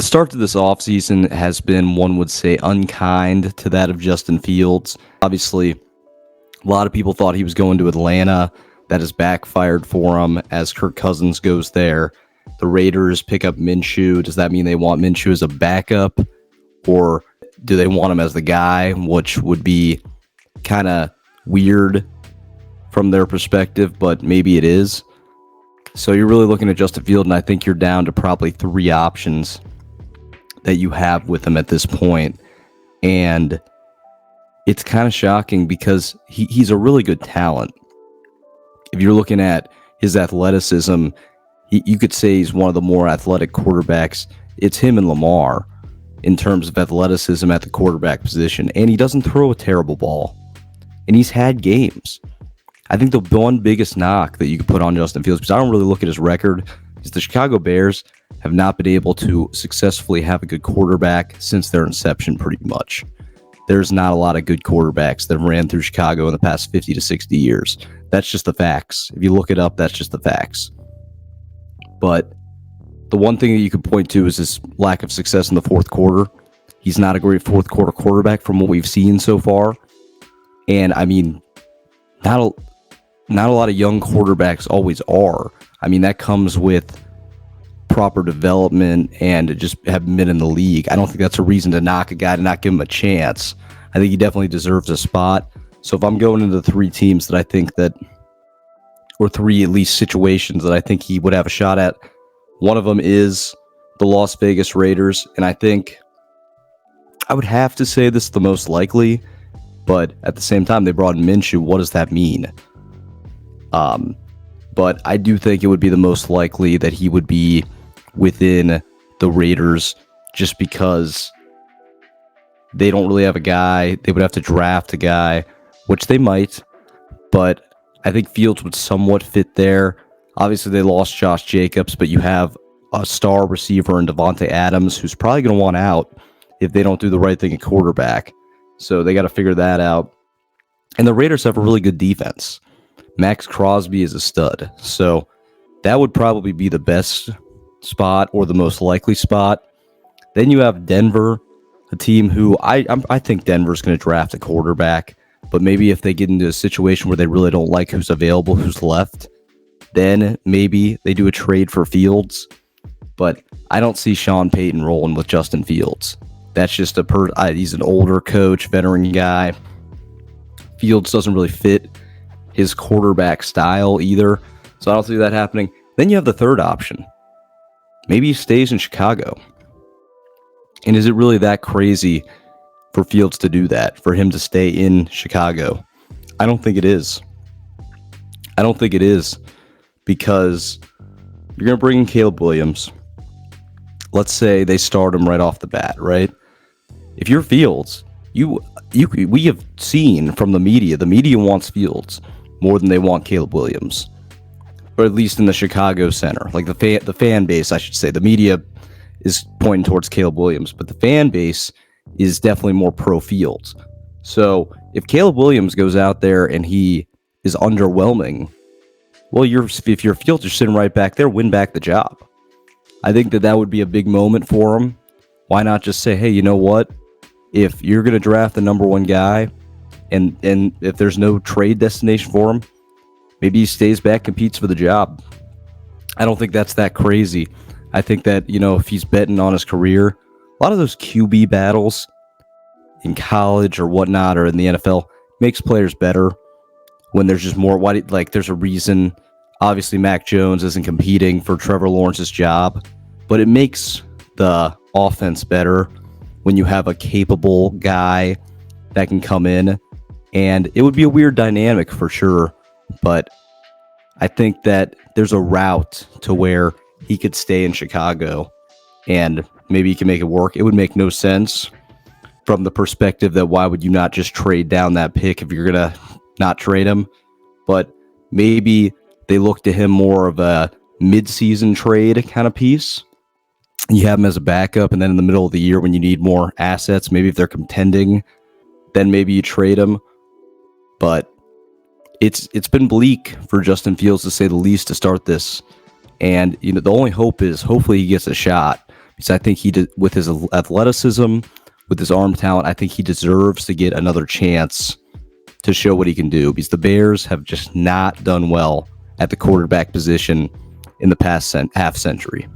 The start to this offseason has been, one would say, unkind to that of Justin Fields. Obviously, a lot of people thought he was going to Atlanta. That has backfired for him as Kirk Cousins goes there. The Raiders pick up Minshew. Does that mean they want Minshew as a backup? Or do they want him as the guy, which would be kind of weird from their perspective, but maybe it is. So you're really looking at Justin Fields, and I think you're down to probably three options that you have with him at this point. And it's kind of shocking because he's a really good talent. If you're looking at his athleticism, you could say he's one of the more athletic quarterbacks. It's him and Lamar in terms of athleticism at the quarterback position. And he doesn't throw a terrible ball. And he's had games. I think the one biggest knock that you could put on Justin Fields, because I don't really look at his record, is the Chicago Bears have not been able to successfully have a good quarterback since their inception, pretty much. There's not a lot of good quarterbacks that ran through Chicago in the past 50 to 60 years. That's just the facts. If you look it up, that's just the facts. But the one thing that you could point to is his lack of success in the fourth quarter. He's not a great fourth quarter quarterback from what we've seen so far. And I mean, not a lot of young quarterbacks always are. I mean, that comes with proper development and just having been in the league. I don't think that's a reason to knock a guy, to not give him a chance. I think he definitely deserves a spot. So if I'm going into the three teams that I think that, or three at least situations that I think he would have a shot at, one of them is the Las Vegas Raiders. And I think I would have to say this is the most likely, but at the same time, they brought in Minshew. What does that mean? But I do think it would be the most likely that he would be within the Raiders, just because they don't really have a guy. They would have to draft a guy, which they might, but I think Fields would somewhat fit there. Obviously, they lost Josh Jacobs, but you have a star receiver in Devontae Adams, who's probably going to want out if they don't do the right thing at quarterback. So they got to figure that out. And the Raiders have a really good defense. Max Crosby is a stud. So that would probably be the best spot, or the most likely spot. Then you have Denver, a team who I think Denver's going to draft a quarterback, but maybe if they get into a situation where they really don't like who's available, who's left, then maybe they do a trade for Fields. But I don't see Sean Payton rolling with Justin Fields. That's just he's an older coach, veteran guy. Fields doesn't really fit his quarterback style either, so I don't see that happening. Then you have the third option. Maybe he stays in Chicago. And is it really that crazy for Fields to do that, for him to stay in Chicago? I don't think it is. I don't think it is, because you're going to bring in Caleb Williams. Let's say they start him right off the bat, right? If you're Fields, we have seen from the media wants Fields more than they want Caleb Williams, or at least in the Chicago center. Like the fan base, I should say. The media is pointing towards Caleb Williams, but the fan base is definitely more pro Fields. So if Caleb Williams goes out there and he is underwhelming, well, if you're Fields, you're sitting right back there, win back the job. I think that would be a big moment for him. Why not just say, hey, you know what? If you're going to draft the number one guy, and if there's no trade destination for him, maybe he stays back, competes for the job. I don't think that's that crazy. I think that, if he's betting on his career, a lot of those QB battles in college or whatnot, or in the NFL, makes players better when there's just more. There's a reason. Obviously, Mac Jones isn't competing for Trevor Lawrence's job, but it makes the offense better when you have a capable guy that can come in. And it would be a weird dynamic for sure, but I think that there's a route to where he could stay in Chicago and maybe he can make it work. It would make no sense from the perspective that why would you not just trade down that pick if you're going to not trade him? But maybe they look to him more of a mid-season trade kind of piece. You have him as a backup, and then in the middle of the year when you need more assets, maybe if they're contending, then maybe you trade him. But it's been bleak for Justin Fields, to say the least, to start this. And the only hope is hopefully he gets a shot, because I think with his athleticism, with his arm talent, I think he deserves to get another chance to show what he can do, because the Bears have just not done well at the quarterback position in the past half century.